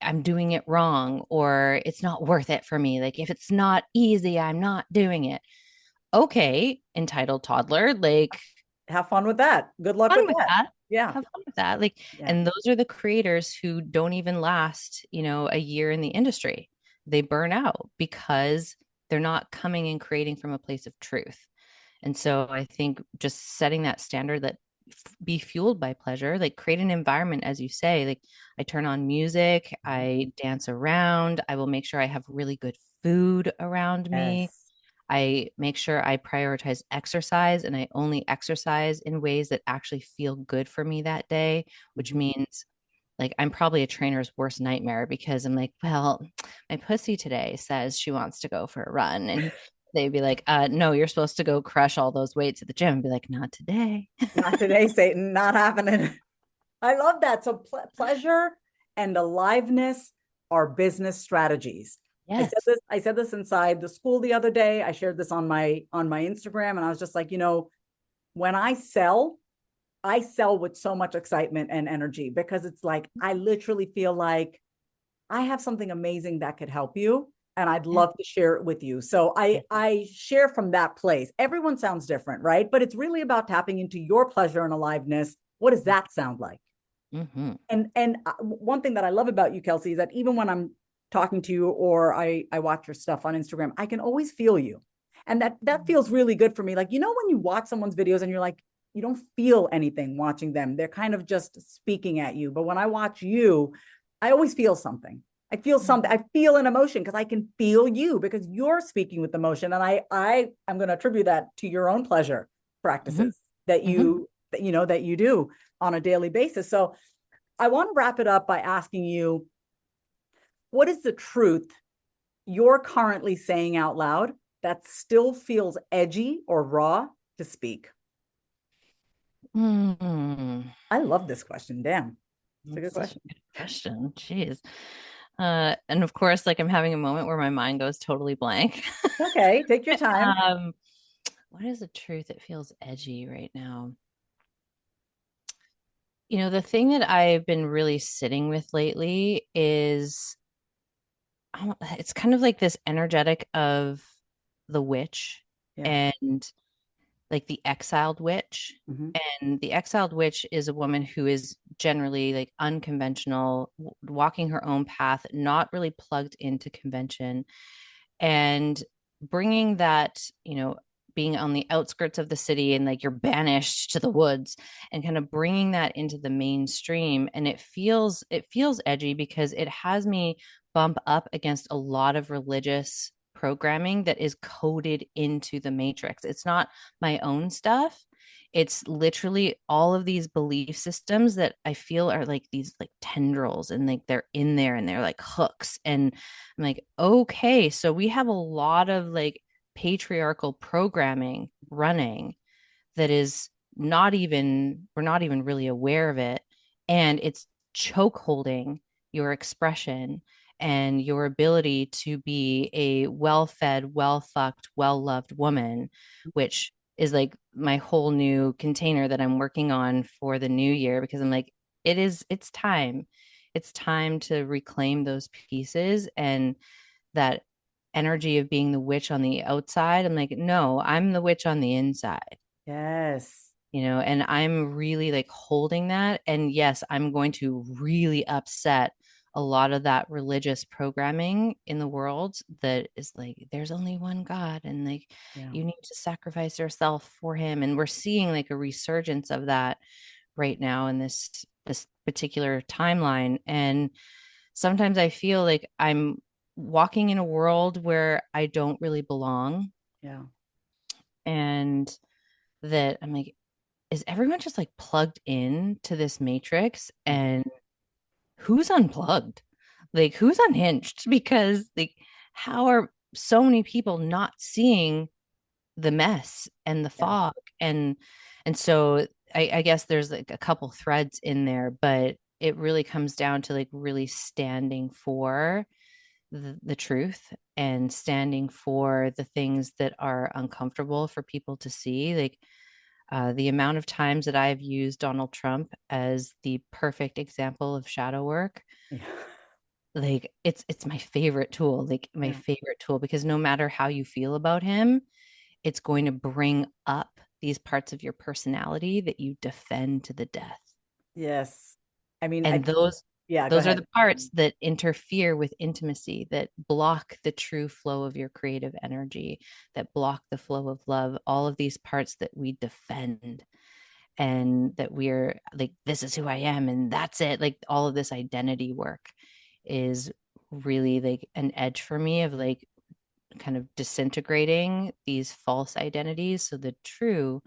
I'm doing it wrong or it's not worth it for me. Like if it's not easy, I'm not doing it. Okay, entitled toddler, like Have fun with that. Good luck fun with with that. that. Yeah. Have fun with that. Like, Yeah. and those are the creators who don't even last, a year in the industry. They burn out because they're not coming and creating from a place of truth. And so I think just setting that standard that be fueled by pleasure, like create an environment, as you say, like I turn on music, I dance around, I will make sure I have really good food around me. Yes. I make sure I prioritize exercise and I only exercise in ways that actually feel good for me that day, which Mm-hmm. means like I'm probably a trainer's worst nightmare because I'm like, well, my pussy today says she wants to go for a run. And they'd be like, no, you're supposed to go crush all those weights at the gym. And be like, not today. Not today, Satan. Not happening. I love that. So pleasure and aliveness are business strategies. Yes. I said this inside the school the other day. I shared this on my Instagram, and I was just like, when I sell with so much excitement and energy because it's like I literally feel like I have something amazing that could help you and I'd Yeah. love to share it with you. So Yeah. I share from that place. Everyone sounds different, right? But it's really about tapping into your pleasure and aliveness. What does that sound like? Mm-hmm. And one thing that I love about you, Kelsey, is that even when I'm talking to you or I watch your stuff on Instagram, I can always feel you. And that feels really good for me. Like, when you watch someone's videos and you're like, you don't feel anything watching them. They're kind of just speaking at you. But when I watch you, I always feel something. I feel something. I feel an emotion because I can feel you because you're speaking with emotion. And I am going to attribute that to your own pleasure Mm-hmm. practices that Mm-hmm. that you do on a daily basis. So I want to wrap it up by asking you, what is the truth you're currently saying out loud that still feels edgy or raw to speak? Mm-hmm. I love this question. Damn. It's a good That's such question. a good question. Jeez. And of course, like I'm having a moment where my mind goes totally blank. Okay, take your time. um, what is the truth that feels edgy right now? The thing that I've been really sitting with lately is it's kind of like this energetic of the witch Yeah. and like the exiled witch. Mm-hmm. And the exiled witch is a woman who is generally like unconventional, walking her own path, not really plugged into convention, and bringing that, being on the outskirts of the city and like you're banished to the woods and kind of bringing that into the mainstream. And it feels edgy because it has me bump up against a lot of religious programming that is coded into the matrix. It's not my own stuff. It's literally all of these belief systems that I feel are like these like tendrils and like they're in there and they're like hooks. And I'm like, okay, so we have a lot of like patriarchal programming running that is not even, we're not even really aware of it. and it's choke holding your expression and your ability to be a well-fed, well-fucked, well-loved woman, which is like my whole new container that I'm working on for the new year, because I'm like, it's time. It's time to reclaim those pieces and that energy of being the witch on the outside. I'm like, no, I'm the witch on the inside, Yes. and I'm really like holding that. And yes, I'm going to really upset a lot of that religious programming in the world that is like, there's only one God and like Yeah. you need to sacrifice yourself for him. And we're seeing like a resurgence of that right now in this particular timeline. And sometimes I feel like I'm walking in a world where I don't really belong. Yeah. And that I'm like, is everyone just like plugged in to this matrix, and who's unplugged? Like who's unhinged? Because like how are so many people not seeing the mess and the Yeah. fog? And so I guess there's like a couple threads in there, but it really comes down to like really standing for the truth and standing for the things that are uncomfortable for people to see. Like the amount of times that I've used Donald Trump as the perfect example of shadow work, Yeah. like it's my favorite tool, like my Yeah. favorite tool, because no matter how you feel about him, it's going to bring up these parts of your personality that you defend to the death. Yes. I mean, And those yeah, go those are ahead. the parts that interfere with intimacy, that block the true flow of your creative energy, that block the flow of love, all of these parts that we defend, and that we're like, this is who I am and that's it. Like all of this identity work is really like an edge for me of like kind of disintegrating these false identities so the true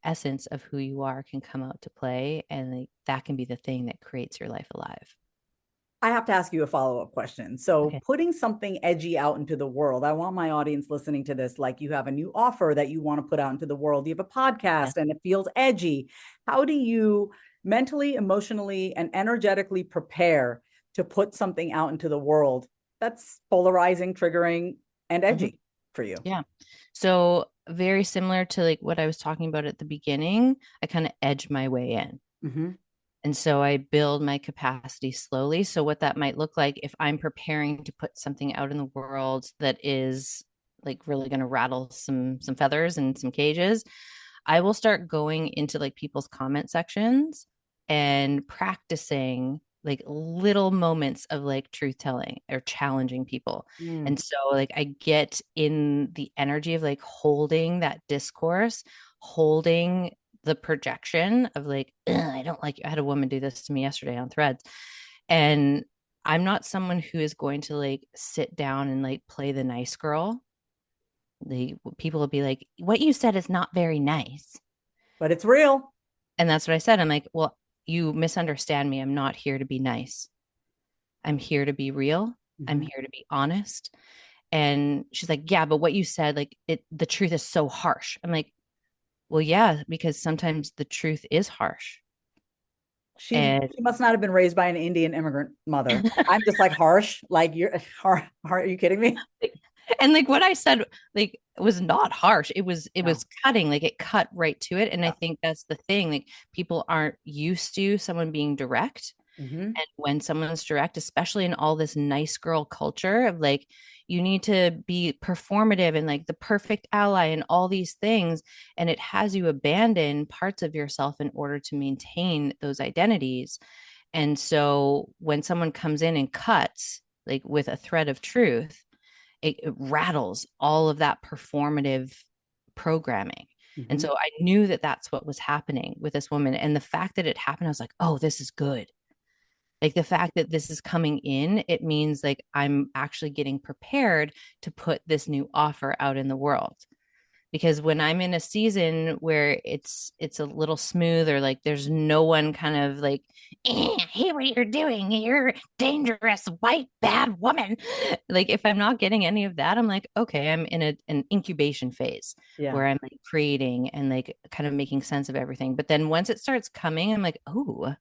essence of who you are can come out to play, and like that can be the thing that creates your life alive. I have to ask you a follow-up question. So, Okay. putting something edgy out into the world, I want my audience listening to this like you have a new offer that you want to put out into the world. You have a Yeah. podcast and it feels edgy. How do you mentally, emotionally, and energetically prepare to put something out into the world that's polarizing, triggering, and Mhm. edgy for you? Yeah. So very similar to like what I was talking about at the beginning, I kind of edge my way in. Mm-hmm. And so I build my capacity slowly. So what that might look like if I'm preparing to put something out in the world that is like really going to rattle some feathers and some cages, I will start going into like people's comment sections and practicing like little moments of like truth telling or challenging people. Mm. And so like I get in the energy of like holding that discourse, holding the projection of like, I don't like you. I had a woman do this to me yesterday on Threads. And I'm not someone who is going to like sit down and like play the nice girl. The people will be like, what you said is not very nice. But it's real. And that's what I said. I'm like, well, you misunderstand me. I'm not here to be nice. I'm here to be real. I'm Mm-hmm. here to be honest. And she's like, yeah, but what you said, like the truth is so harsh. I'm like, well, yeah, because sometimes the truth is harsh. And She must not have been raised by an Indian immigrant mother. I'm just like harsh. Like you're are you kidding me? and like what I said, like was not harsh. It No. was cutting, like it cut right to it. And I Yeah. think that's the thing. Like people aren't used to someone being direct. Mm-hmm. And when someone's direct, especially in all this nice girl culture of like, you need to be performative and like the perfect ally and all these things. And it has you abandon parts of yourself in order to maintain those identities. And so when someone comes in and cuts, like with a thread of truth, it rattles all of that performative programming. And Mm-hmm. so I knew that that's what was happening with this woman. And the fact that it happened, I was like, oh, this is good. Like the fact that this is coming in, it means like I'm actually getting prepared to put this new offer out in the world. Because when I'm in a season where it's a little smooth, or like there's no one kind of like, hey, what you're doing, you're dangerous white bad woman. Like if I'm not getting any of that, I'm like, okay, I'm in an incubation phase Yeah. where I'm like creating and like kind of making sense of everything. But then once it starts coming, I'm like, oh,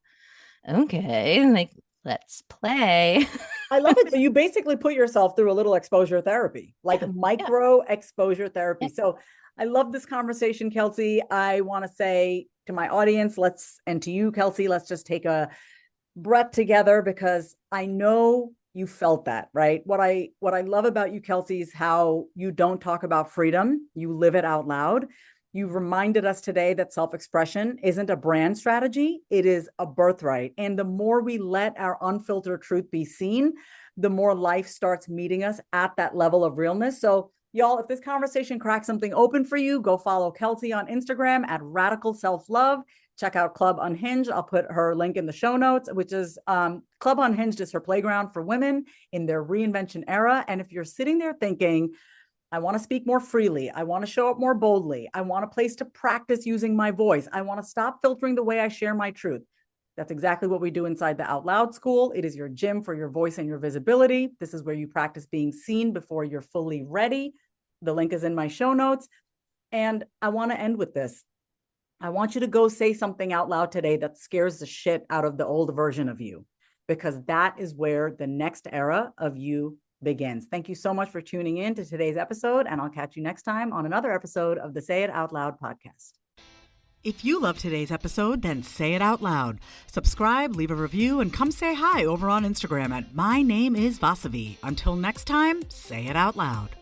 okay, like, let's play. I love it. So you basically put yourself through a little exposure therapy, like micro exposure therapy. So I love this conversation, Kelsey. I want to say to my audience, and to you, Kelsey, let's just take a breath together, because I know you felt that, right? What I love about you, Kelsey, is how you don't talk about freedom. You live it out loud. You reminded us today that self-expression isn't a brand strategy. It is a birthright. And the more we let our unfiltered truth be seen, the more life starts meeting us at that level of realness. So y'all, if this conversation cracks something open for you, go follow Kelsey on Instagram at Radical Self-Love. Check out Club Unhinged. I'll put her link in the show notes, which is Club Unhinged is her playground for women in their reinvention era. And if you're sitting there thinking, I want to speak more freely, I want to show up more boldly, I want a place to practice using my voice, I want to stop filtering the way I share my truth, that's exactly what we do inside the Out Loud School. It is your gym for your voice and your visibility. This is where you practice being seen before you're fully ready. The link is in my show notes. And I want to end with this. I want you to go say something out loud today that scares the shit out of the old version of you, because that is where the next era of you begins. Thank you so much for tuning in to today's episode, and I'll catch you next time on another episode of the Say It Out Loud podcast. If you love today's episode, then say it out loud. Subscribe, leave a review, and come say hi over on Instagram at My Name is Vasavi. Until next time, say it out loud.